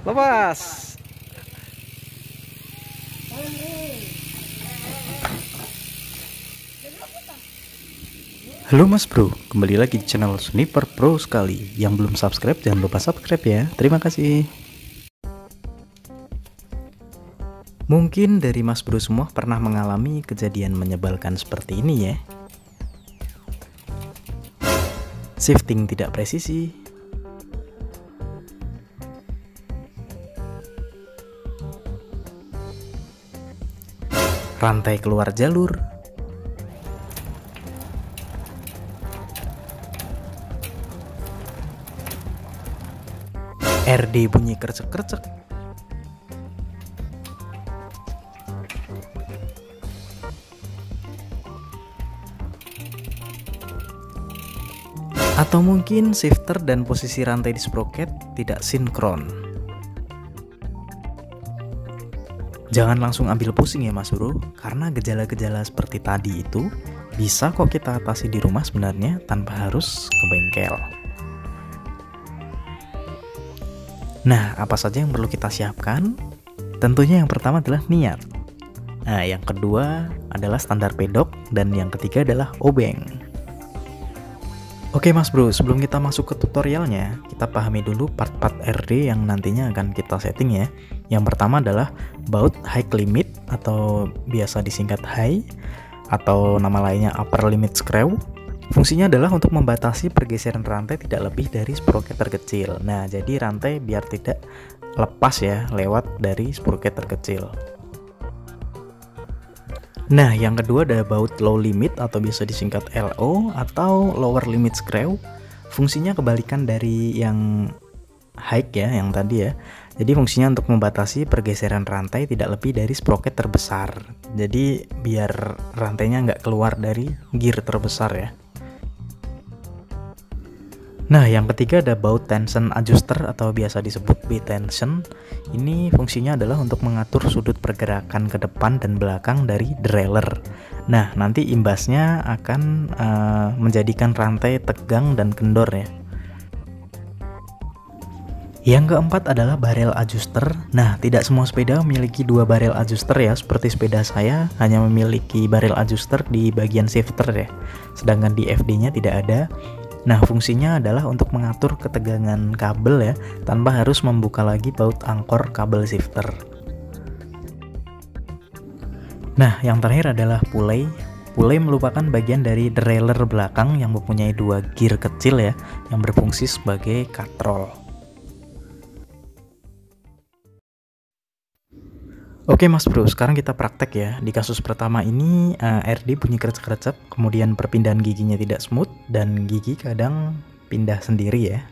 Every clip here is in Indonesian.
Lepas. Halo Mas Bro, kembali lagi di channel Sniper Pro sekali. Yang belum subscribe jangan lupa subscribe ya. Terima kasih. Mungkin dari Mas Bro semua pernah mengalami kejadian menyebalkan seperti ini ya. Shifting tidak presisi, rantai keluar jalur, RD bunyi kercek-kercek, atau mungkin shifter dan posisi rantai di sprocket tidak sinkron. Jangan langsung ambil pusing ya Mas Bro, karena gejala-gejala seperti tadi itu bisa kok kita atasi di rumah sebenarnya tanpa harus ke bengkel. Nah, apa saja yang perlu kita siapkan? Tentunya yang pertama adalah niat. Nah, yang kedua adalah standar pedok, dan yang ketiga adalah obeng. Oke Mas Bro, sebelum kita masuk ke tutorialnya, kita pahami dulu part-part RD yang nantinya akan kita setting ya. Yang pertama adalah baut high limit atau biasa disingkat high, atau nama lainnya upper limit screw. Fungsinya adalah untuk membatasi pergeseran rantai tidak lebih dari sprocket terkecil. Nah, jadi rantai biar tidak lepas ya lewat dari sprocket terkecil. Nah, yang kedua ada baut low limit atau biasa disingkat LO atau lower limit screw. Fungsinya kebalikan dari yang high ya, yang tadi ya. Jadi fungsinya untuk membatasi pergeseran rantai tidak lebih dari sprocket terbesar. Jadi biar rantainya nggak keluar dari gear terbesar ya. Nah, yang ketiga ada baut tension adjuster atau biasa disebut B-tension. Ini fungsinya adalah untuk mengatur sudut pergerakan ke depan dan belakang dari derailleur. Nah, nanti imbasnya akan menjadikan rantai tegang dan kendor ya. Yang keempat adalah barrel adjuster. Nah, tidak semua sepeda memiliki dua barrel adjuster ya. Seperti sepeda saya hanya memiliki barrel adjuster di bagian shifter ya. Sedangkan di FD-nya tidak ada. Nah, fungsinya adalah untuk mengatur ketegangan kabel ya, tanpa harus membuka lagi baut angkor kabel shifter. Nah, yang terakhir adalah pulley. Pulley merupakan bagian dari derailleur belakang yang mempunyai dua gear kecil ya, yang berfungsi sebagai katrol. Oke Mas Bro, sekarang kita praktek ya. Di kasus pertama ini RD bunyi krecek-krecek, kemudian perpindahan giginya tidak smooth, dan gigi kadang pindah sendiri ya.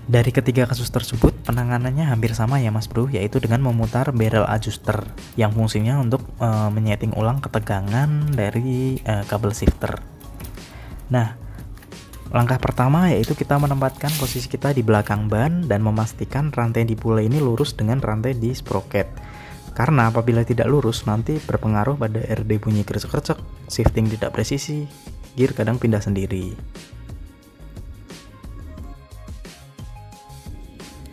Dari ketiga kasus tersebut, penanganannya hampir sama ya Mas Bro, yaitu dengan memutar barrel adjuster yang fungsinya untuk menyeting ulang ketegangan dari kabel shifter. Nah, langkah pertama yaitu kita menempatkan posisi kita di belakang ban dan memastikan rantai di pulley ini lurus dengan rantai di sprocket. Karena apabila tidak lurus nanti berpengaruh pada RD bunyi krecek-krecek, shifting tidak presisi, gear kadang pindah sendiri.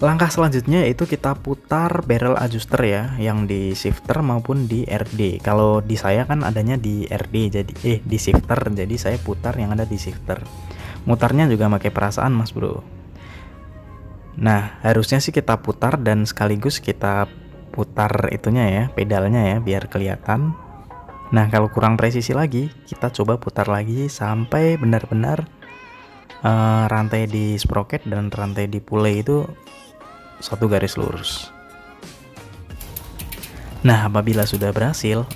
Langkah selanjutnya yaitu kita putar barrel adjuster ya, yang di shifter maupun di RD. Kalau di saya kan adanya di RD, jadi di shifter, jadi saya putar yang ada di shifter. Mutarnya juga pakai perasaan Mas Bro. Nah, harusnya sih kita putar dan sekaligus kita putar itunya ya, pedalnya ya, biar kelihatan. Nah, kalau kurang presisi lagi, kita coba putar lagi sampai benar-benar rantai di sprocket dan rantai di pulley itu satu garis lurus. Nah, apabila sudah berhasil,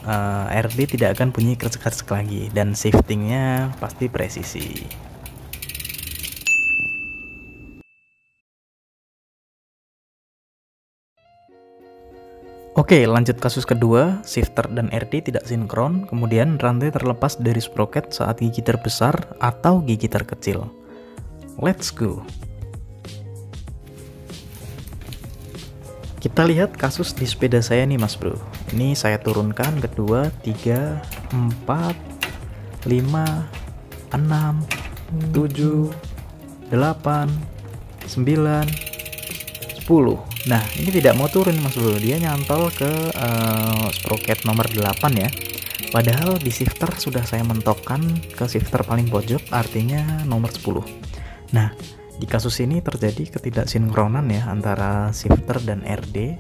RD tidak akan bunyi krecek-krecek lagi dan shiftingnya pasti presisi. Oke, lanjut kasus kedua, shifter dan RD tidak sinkron, kemudian rantai terlepas dari sprocket saat gigi terbesar atau gigi terkecil. Let's go! Kita lihat kasus di sepeda saya nih Mas Bro. Ini saya turunkan kedua, 3, 4, 5, 6, 7, 8, 9, 10. Nah, ini tidak mau turun Mas Bro, dia nyantol ke sprocket nomor 8 ya. Padahal di shifter sudah saya mentokkan ke shifter paling pojok, artinya nomor 10. Nah, di kasus ini terjadi ketidaksinkronan ya antara shifter dan RD.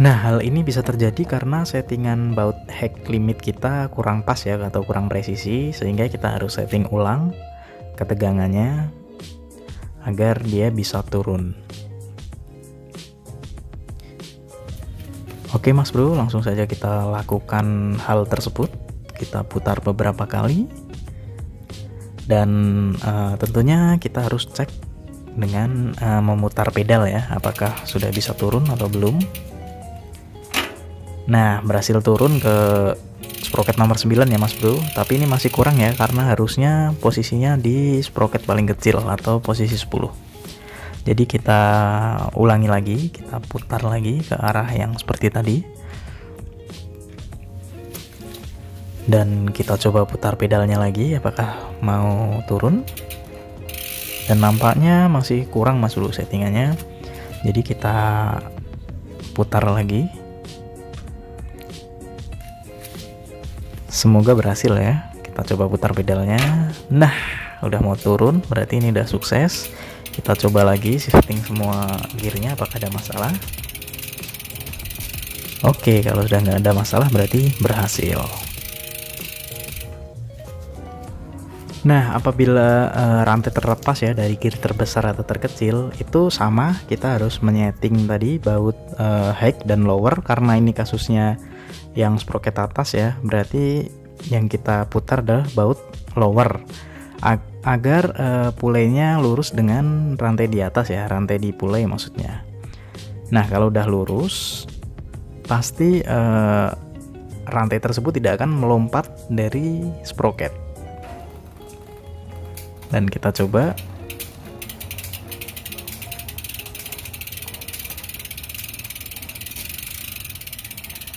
Nah, hal ini bisa terjadi karena settingan baut hack limit kita kurang pas ya, atau kurang presisi, sehingga kita harus setting ulang ketegangannya agar dia bisa turun. Oke Mas Bro, langsung saja kita lakukan hal tersebut. Kita putar beberapa kali, dan tentunya kita harus cek dengan memutar pedal ya, apakah sudah bisa turun atau belum. Nah, berhasil turun ke sprocket nomor 9 ya Mas Bro, tapi ini masih kurang ya, karena harusnya posisinya di sprocket paling kecil atau posisi 10. Jadi kita ulangi lagi, kita putar lagi ke arah yang seperti tadi, dan kita coba putar pedalnya lagi apakah mau turun. Dan nampaknya masih kurang Mas Bro settingannya, jadi kita putar lagi. Semoga berhasil ya. Kita coba putar pedalnya. Nah, udah mau turun, berarti ini udah sukses. Kita coba lagi shifting semua gearnya apakah ada masalah. Oke, kalau sudah nggak ada masalah berarti berhasil. Nah, apabila rantai terlepas ya dari gear terbesar atau terkecil, itu sama, kita harus menyeting tadi baut high dan lower. Karena ini kasusnya yang sprocket atas ya, berarti yang kita putar adalah baut lower agar pulainya lurus dengan rantai di atas ya, rantai di pulai maksudnya. Nah, kalau udah lurus pasti rantai tersebut tidak akan melompat dari sprocket. Dan kita coba.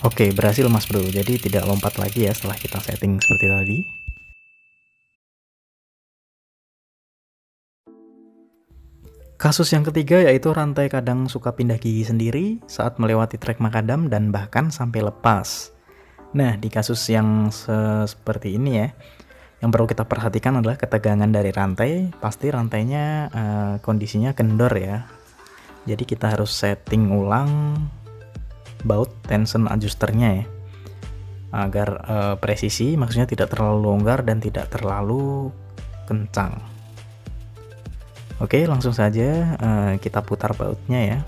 Oke, berhasil Mas Bro, jadi tidak lompat lagi ya setelah kita setting seperti tadi. Kasus yang ketiga yaitu rantai kadang suka pindah gigi sendiri saat melewati trek makadam dan bahkan sampai lepas. Nah, di kasus yang seperti ini ya, yang perlu kita perhatikan adalah ketegangan dari rantai. Pasti rantainya kondisinya kendor ya, jadi kita harus setting ulang baut tension adjusternya ya, agar presisi, maksudnya tidak terlalu longgar dan tidak terlalu kencang. Oke, langsung saja kita putar bautnya ya.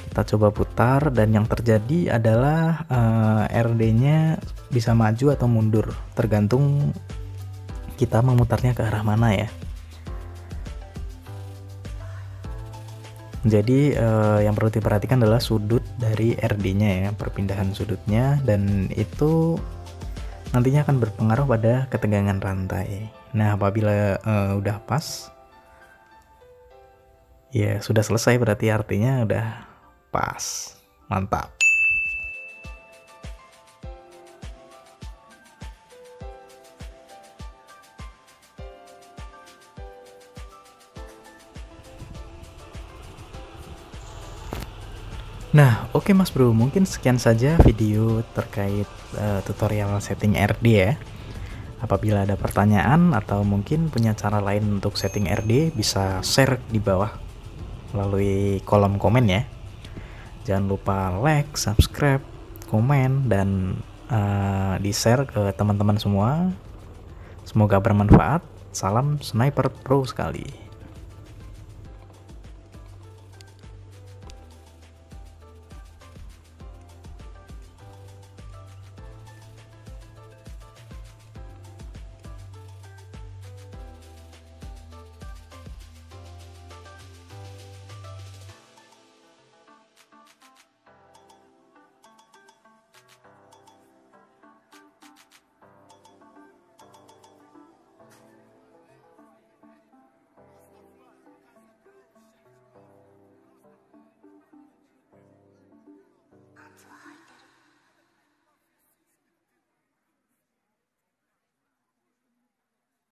Kita coba putar, dan yang terjadi adalah RD-nya bisa maju atau mundur, tergantung kita memutarnya ke arah mana ya. Jadi yang perlu diperhatikan adalah sudut dari RD-nya ya, perpindahan sudutnya, dan itu nantinya akan berpengaruh pada ketegangan rantai. Nah, apabila udah pas, ya sudah selesai, berarti artinya udah pas. Mantap. Nah, oke Mas Bro, mungkin sekian saja video terkait tutorial setting RD ya. Apabila ada pertanyaan atau mungkin punya cara lain untuk setting RD, bisa share di bawah melalui kolom komen ya. Jangan lupa like, subscribe, komen, dan di-share ke teman-teman semua. Semoga bermanfaat. Salam sniper pro sekali.